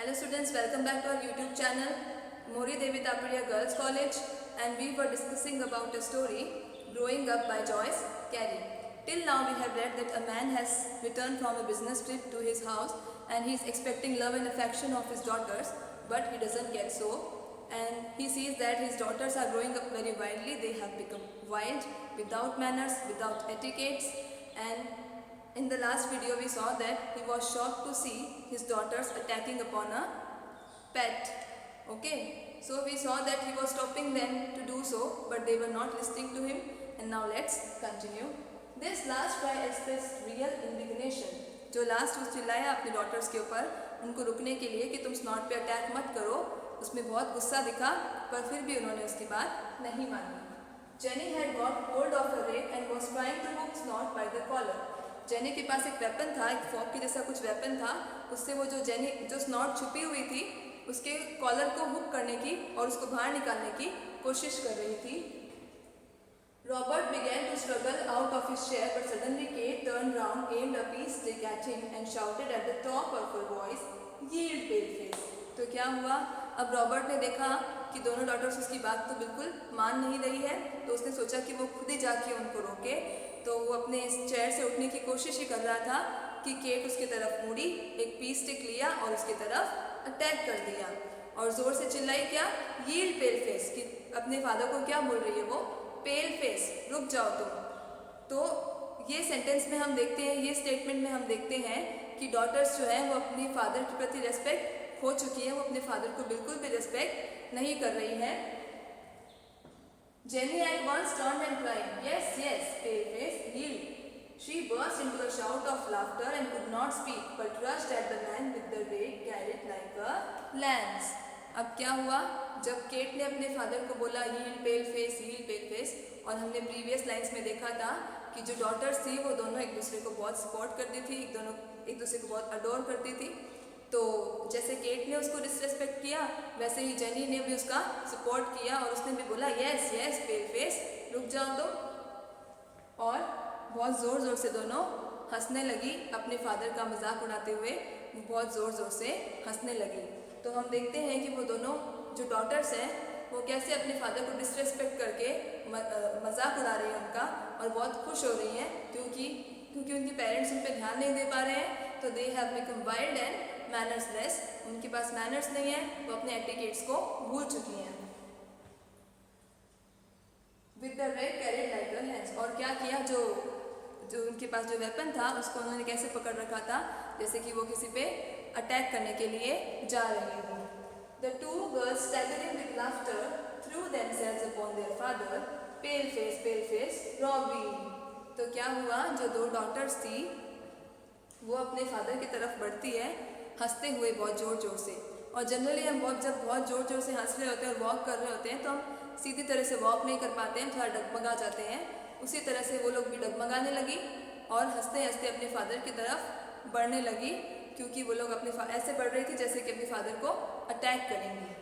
Hello students, welcome back to our YouTube channel Mori Devi Tapuriya Girls College, and we were discussing about a story Growing Up by Joyce Carey. Till now we have read that a man has returned from a business trip to his house and he is expecting love and affection of his daughters, but he doesn't get so, and he sees that his daughters are growing up very wildly. They have become wild, without manners, without etiquettes, and in the last video we saw that he was shocked to see his daughters attacking upon a pet. Okay, so we saw that he was stopping them to do so, but they were not listening to him. And now let's continue. This last cry expressed real indignation. जो last उस चिल्लाया अपने daughters के ऊपर उनको रुकने के लिए कि तुम स्नॉट पे अटैक मत करो, उसमें बहुत गुस्सा दिखा, पर फिर भी उन्होंने उसकी बात नहीं मानी. Jenny had got hold of a rake and was trying to hook Snot by the collar. Jenny के पास एक वेपन था, एक फॉक की जैसा कुछ वेपन था, उससे वो जो स्नॉट छुपी हुई थी उसके कॉलर को हुक करने की और उसको बाहर निकालने की कोशिश कर रही थी. Robert began to struggle out of his chair, but suddenly Kate turned round, aimed a peace stick at him and shouted at the top of her voice, "Yield, paleface!" तो क्या हुआ? अब रॉबर्ट ने देखा कि दोनों डॉटर्स उसकी बात तो बिल्कुल मान नहीं रही है, तो उसने सोचा कि वो खुद ही जाके उनको रोके. तो वो अपने इस चेयर से उठने की कोशिश ही कर रहा था कि केट उसकी तरफ मुड़ी, एक पीस स्टिक लिया और उसकी तरफ अटैक कर दिया और ज़ोर से चिल्लाई, क्या? यील्ड पेलफेस. कि अपने फादर को क्या बोल रही है वो? पेल फेस, रुक जाओ तुम. तो ये सेंटेंस में हम देखते हैं, ये स्टेटमेंट में हम देखते हैं कि डॉटर्स जो है वो अपने फादर के प्रति रेस्पेक्ट खो चुकी है, वो अपने फादर को बिल्कुल भी रेस्पेक्ट नहीं कर रही है. Jenny at once turned and cried, "Yes, yes, paleface, yield." She burst into a shout of laughter and could not speak, but rushed at the man with the rake carried like a lance. अब क्या हुआ? जब cat ने अपने father को बोला yield pale face, और हमने प्रीवियस लाइंस में देखा था कि जो डॉटर्स थी वो दोनों एक दूसरे को बहुत सपोर्ट करती थी, एक दूसरे को बहुत अडोर करती थी. तो जैसे केट ने उसको डिसरेस्पेक्ट किया, वैसे ही जेनी ने भी उसका सपोर्ट किया और उसने भी बोला, "यस यस पेलफेस, रुक जाओ तुम." और बहुत ज़ोर ज़ोर से दोनों हंसने लगी, अपने फादर का मजाक उड़ाते हुए वो बहुत ज़ोर ज़ोर से हंसने लगी. तो हम देखते हैं कि वो दोनों जो डॉटर्स हैं वो कैसे अपने फादर को डिसरेस्पेक्ट करके मजाक उड़ा रही हैं उनका, और बहुत खुश हो रही हैं क्योंकि उनके पेरेंट्स उन पर ध्यान नहीं दे पा रहे हैं. तो they have become wild and mannerless. उनके पास मैनर्स नहीं है, वो अपने एटिकेट्स को भूल चुकी हैं. With the wreck carried like a lens. और क्या किया? जो उनके पास जो वेपन था उसको उन्होंने कैसे पकड़ रखा था, जैसे कि वो किसी पे अटैक करने के लिए जा रही थी. The two girls, staggering with laughter, threw themselves upon their father. Pale face, Robbie. तो क्या हुआ? जो दो डॉटर्स थी वो अपने फादर की तरफ बढ़ती है हंसते हुए बहुत ज़ोर ज़ोर से. और जनरली हम जब बहुत ज़ोर ज़ोर से हंस रहे होते हैं और वॉक कर रहे होते हैं तो हम सीधी तरह से वॉक नहीं कर पाते हैं, थोड़ा डगमगा जाते हैं. उसी तरह से वो लोग भी डगमगाने लगी और हंसते हंसते अपने फादर की तरफ बढ़ने लगी, क्योंकि वो लोग ऐसे बढ़ रही थी जैसे कि अपने फादर को अटैक करेंगी.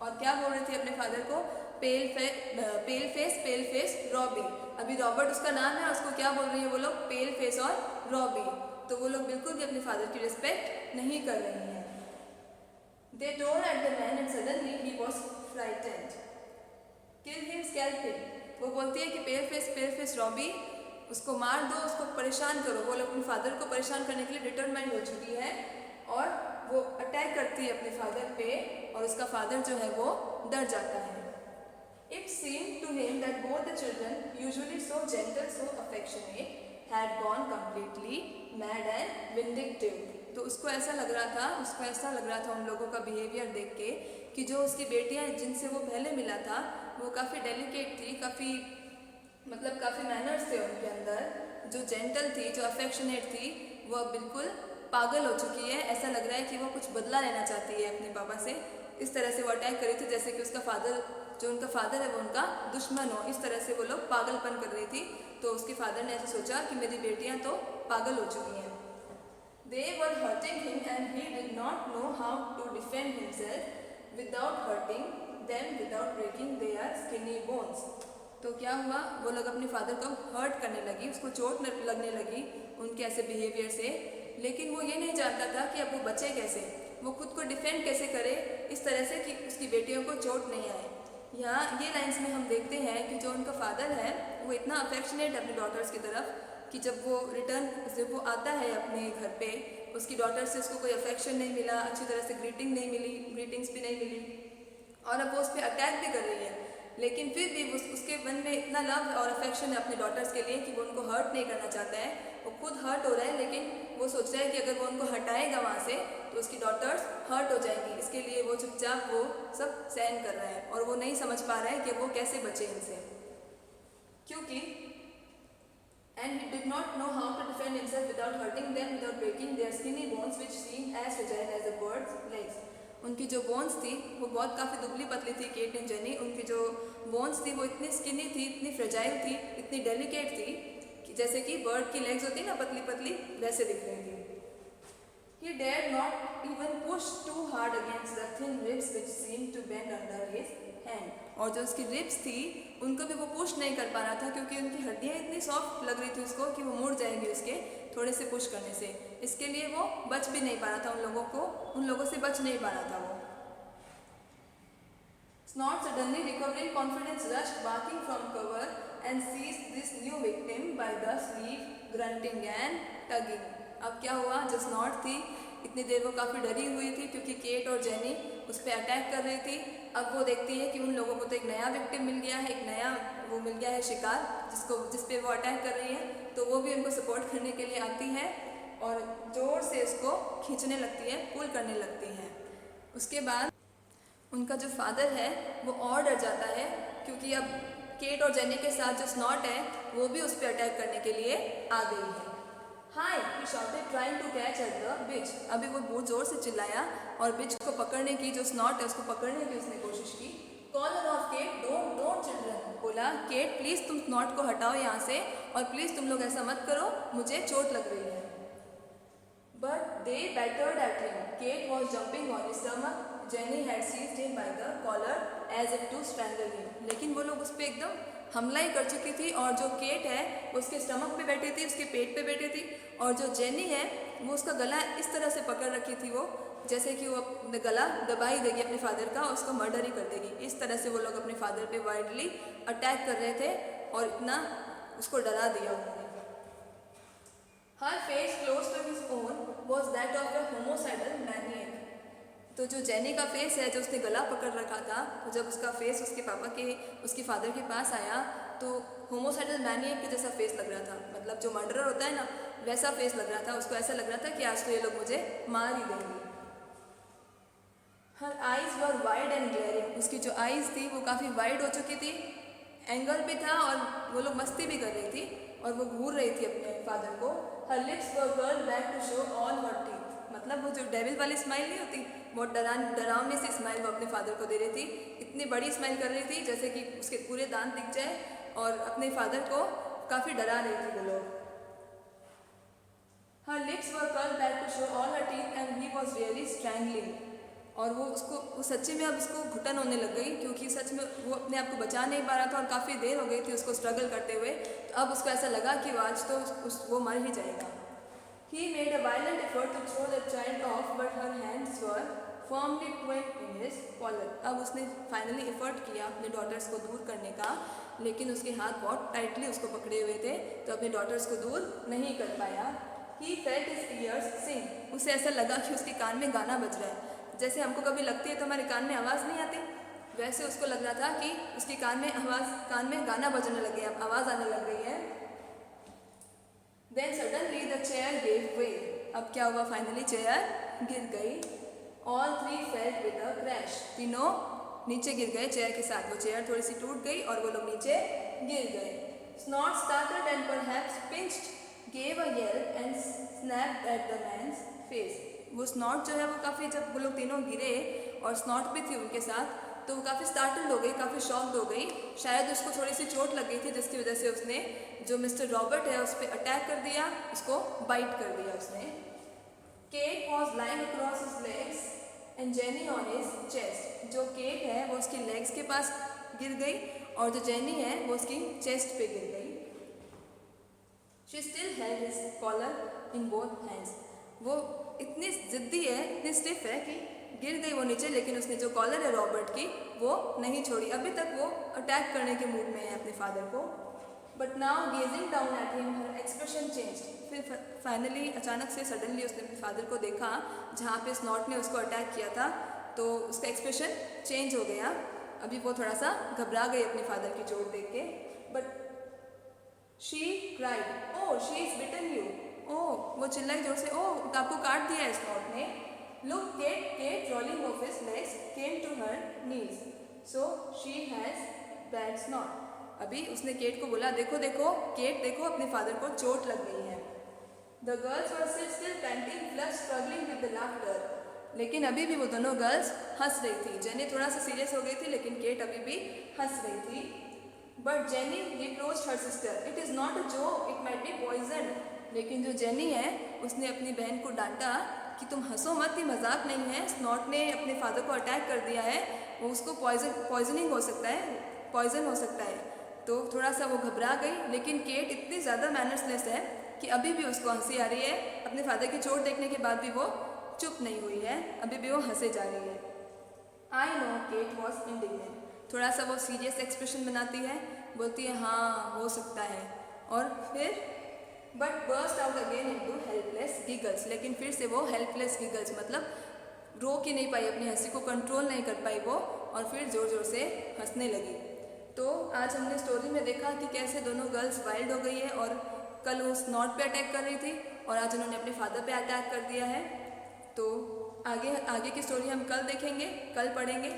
और क्या बोल रही थी अपने फादर को? Pale face Robbie. अभी रॉबर्ट उसका नाम है और उसको क्या बोल रही है वो लोग? पेल फेस और रॉबी. तो वो लोग बिल्कुल भी अपने फादर की रिस्पेक्ट नहीं कर रही हैं. They tore at the man and suddenly he was frightened. Kill him, scalp him. वो बोलती है कि पेल फेस रॉबी, उसको मार दो, उसको परेशान करो. वो लोग अपने फादर को परेशान करने के लिए डिटरमाइंड हो चुकी है और वो अटैक करती है अपने फादर पे, और उसका फादर जो है वो डर जाता है. It seemed to him that both the children, usually so gentle, so affectionate, had gone completely mad and vindictive. तो उसको ऐसा लग रहा था उन लोगों का बिहेवियर देख के कि जो उसकी बेटियां जिनसे वो पहले मिला था वो काफ़ी डेलिकेट थी, काफ़ी मैनर्स थे उनके अंदर, जो जेंटल थी, जो अफेक्शनेट थी, वो अब बिल्कुल पागल हो चुकी है. ऐसा लग रहा है कि वो कुछ बदला लेना चाहती है अपने पापा से. इस तरह से वो अटैक करी थी जैसे कि उनका फादर है वो उनका दुश्मन हो. इस तरह से वो लोग पागलपन कर रही थी. तो उसके फादर ने ऐसे सोचा कि मेरी बेटियां तो पागल हो चुकी हैं. They were hurting him and he did not know how to defend himself without hurting them, without breaking their skinny bones. तो क्या हुआ? वो लोग अपने फादर को हर्ट करने लगी, उसको चोट लगने लगी उनके ऐसे बिहेवियर से, लेकिन वो ये नहीं जानता था कि अब वो बचे कैसे. वो खुद को डिफेंड कैसे करे इस तरह से कि उसकी बेटियों को चोट नहीं आए। यहाँ ये लाइन्स में हम देखते हैं कि जो उनका फादर है वो इतना अफेक्शनेट अपनी डॉटर्स की तरफ कि जब वो आता है अपने घर पे, उसकी डॉटर से उसको कोई अफेक्शन नहीं मिला, अच्छी तरह से ग्रीटिंग्स भी नहीं मिली, और अब वो उस पर अटैक भी कर रही है, लेकिन फिर भी उसके मन में इतना लव और अफेक्शन है अपने डॉटर्स के लिए कि वो उनको हर्ट नहीं करना चाहता है। वो खुद हर्ट हो रहा है, लेकिन वो सोच रहा है कि अगर वो उनको हटाएगा वहाँ से तो उसकी डॉटर्स हर्ट हो जाएंगी, इसके लिए वो चुपचाप वो सब सहन कर रहा है और वो नहीं समझ पा रहा है कि वो कैसे बचे इनसे, क्योंकि and he did not know how to defend himself without hurting them, without breaking their skinny bones which seemed as fragile as a bird's legs. उनकी जो बोन्स थी वो बहुत काफ़ी दुबली पतली थी, केट एंड जेनी, उनकी जो बोन्स थी वो इतनी स्किनी थी, इतनी फ्रेजाइल थी, इतनी डेलिकेट थी कि जैसे कि बर्ड की लेग्स होती ना पतली पतली, वैसे दिख रही थी। He dared not even push too hard against the thin ribs which seemed to bend under his hand. और जो उसकी रिब्स थी उनको भी वो पुश नहीं कर पा रहा था क्योंकि उनकी हड्डियाँ इतनी सॉफ्ट लग रही थी उसको कि वो मुड़ जाएंगी उसके थोड़े से पुश करने से, इसके लिए वो बच भी नहीं पा रहा था, उन लोगों से बच नहीं पा रहा था वो। Snort suddenly recovering confidence rushed barking from cover and seized this new victim by the sleeve, grunting and tugging. अब क्या हुआ, जो स्नॉट थी इतनी देर वो काफ़ी डरी हुई थी क्योंकि केट और जेनी उस पर अटैक कर रही थी। अब वो देखती है कि उन लोगों को तो एक नया विक्टिम मिल गया है, एक नया वो मिल गया है शिकार जिस पे वो अटैक कर रही है, तो वो भी उनको सपोर्ट करने के लिए आती है और ज़ोर से उसको खींचने लगती है, पुल करने लगती है। उसके बाद उनका जो फादर है वो और डर जाता है क्योंकि अब केट और जेनी के साथ जो स्नॉट है वो भी उस पर अटैक करने के लिए आ गई है। हाय, he shouted trying to catch at the bitch. अभी वो बहुत ज़ोर से चिल्लाया और बिच को पकड़ने की, जो स्नॉट है उसको पकड़ने की उसने कोशिश की। Collar of Kate, don't children, बोला केट प्लीज़ तुम स्नॉट को हटाओ यहाँ से और प्लीज़ तुम लोग ऐसा मत करो, मुझे चोट लग रही है। But they battered at him. Kate was jumping on his stomach. Jenny had seized him by the collar as if to strangle him. लेकिन वो लोग उस पर एकदम हमला ही कर चुकी थी और जो केट है वो उसके स्टमक पे बैठी थी, उसके पेट पे बैठी थी, और जो जेनी है वो उसका गला इस तरह से पकड़ रखी थी, वो जैसे कि वो अपने गला दबा ही देगी अपने फादर का और उसको मर्डर ही कर देगी। इस तरह से वो लोग अपने फादर पे वाइल्डली अटैक कर रहे थे और इतना उसको डरा दिया उन्होंने। Her face close to his own was that of a homicidal maniac. तो जो जेनी का फेस है, जो उसने गला पकड़ रखा था, तो जब उसका फेस उसके फादर के पास आया तो होमोसाइडल मैनिएक के जैसा फेस लग रहा था, मतलब जो मर्डरर होता है ना वैसा फेस लग रहा था उसको। ऐसा लग रहा था कि आज तो ये लोग मुझे मार ही देंगे। Her eyes were wide and glaring. उसकी जो आईज थी वो काफ़ी वाइड हो चुकी थी, एंगल भी था और वो लोग मस्ती भी कर रही थी और वो घूर रही थी अपने फादर को। Her lips were curled back to show all her teeth. मतलब वो जो डेविल वाली स्माइल नहीं होती, बहुत डरावनी सी स्माइल वो अपने फादर को दे रही थी। इतनी बड़ी स्माइल कर रही थी जैसे कि उसके पूरे दांत दिख जाए और अपने फादर को काफ़ी डरा रही थी वो लोग। Her lips were curled back to show all her teeth and he was really strangling. और वो सच्ची में अब उसको घुटन होने लग गई क्योंकि सच में वो अपने आप को बचा नहीं पा रहा था और काफ़ी देर हो गई थी उसको स्ट्रगल करते हुए। तो अब उसको ऐसा लगा कि आज तो वो मर ही जाएगा। He made a violent effort to throw the child off, but her hands were firmly twinned in his collar. अब उसने फाइनली एफर्ट किया अपने डॉटर्स को दूर करने का, लेकिन उसके हाथ बहुत टाइटली उसको पकड़े हुए थे तो अपने डॉटर्स को दूर नहीं कर पाया। He felt his ears sing. उसे ऐसा लगा कि उसके कान में गाना बज रहा है। जैसे हमको कभी लगती है तो हमारे कान में आवाज़ नहीं आती, वैसे उसको लग रहा था कि उसके कान में गाना बजने लग गया, आवाज़ आने लग गई है। Then suddenly the chair gave way. अब क्या हुआ, फाइनली चेयर गिर गई। All three fell with a crash. तीनों नीचे गिर गए चेयर के साथ। वो चेयर थोड़ी सी टूट गई और वो लोग नीचे गिर गए। Snort startled and perhaps pinched, gave a yelp and snapped at the man's face. वो स्नॉट जो है वो काफ़ी, जब वो लोग तीनों गिरे और स्नॉट भी थी उनके साथ, तो वो काफ़ी स्टार्टल्ड हो गई, काफ़ी शॉक्ड हो गई। शायद उसको थोड़ी सी चोट लग गई थी जिसकी वजह से उसने जो मिस्टर रॉबर्ट है उस पर अटैक कर दिया, उसको बाइट कर दिया उसने। Kate was lying across his legs and Jenny on his chest. जो केट है वो उसकी लेग्स के पास गिर गई और जो जेनी है वो उसकी चेस्ट पे गिर गई. She still had his collar in both hands. वो इतनी ज़िद्दी है, इतनी स्टिफ है कि गिर गई वो नीचे, लेकिन उसने जो कॉलर है रॉबर्ट की वो नहीं छोड़ी। अभी तक वो अटैक करने के मूड में है अपने फादर को। But now gazing down at him her expression change. फिर फाइनली अचानक से सडनली उसने अपने फादर को देखा जहाँ पे स्नॉट ने उसको अटैक किया था, तो उसका एक्सप्रेशन चेंज हो गया। अभी वो थोड़ा सा घबरा गई अपने फादर की चोट देख के। But she cried, oh she is bitten you, ओह वो चिल्लाई जोर से, ओह आपको काट दिया है स्नॉट ने। Look Kate, Kate rolling off his legs came to her knees, so she has bad Snot. अभी उसने केट को बोला, देखो देखो केट देखो अपने फादर को चोट लग गई है। The girls were still painting plus struggling with the laughter. लेकिन अभी भी वो दोनों गर्ल्स हंस रही थी। जेनी थोड़ा सा सीरियस हो गई थी, लेकिन केट अभी भी हंस रही थी। But Jenny reproached her sister, it is not a joke, it might be poison. लेकिन जो जेनी है उसने अपनी बहन को डांटा कि तुम हंसो मत, ये मजाक नहीं है, स्नॉट ने अपने फादर को अटैक कर दिया है, वो उसको पॉइजनिंग हो सकता है, पॉइजन हो सकता है। तो थोड़ा सा वो घबरा गई, लेकिन केट इतनी ज़्यादा मैनर्सलेस है कि अभी भी उसको हंसी आ रही है। अपने फादर की चोट देखने के बाद भी वो चुप नहीं हुई है, अभी भी वो हंसे जा रही है। I know Kate was indignant. थोड़ा सा वो सीरियस एक्सप्रेशन बनाती है, बोलती है हाँ हो सकता है, और फिर but burst out again into helpless giggles. लेकिन फिर से वो हेल्पलेस गिगल्स मतलब रोक ही नहीं पाई, अपनी हंसी को कंट्रोल नहीं कर पाई वो, और फिर ज़ोर ज़ोर से हंसने लगी। तो आज हमने स्टोरी में देखा कि कैसे दोनों गर्ल्स वाइल्ड हो गई है, और कल वो स्नॉट पे अटैक कर रही थी और आज उन्होंने अपने फादर पे अटैक कर दिया है। तो आगे की स्टोरी हम कल देखेंगे, कल पढ़ेंगे।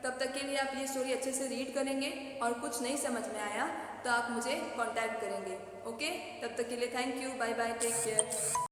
तब तक के लिए आप ये स्टोरी अच्छे से रीड करेंगे, और कुछ नहीं समझ में आया तो आप मुझे कांटेक्ट करेंगे। ओके, तब तक के लिए thank you, bye bye, take care.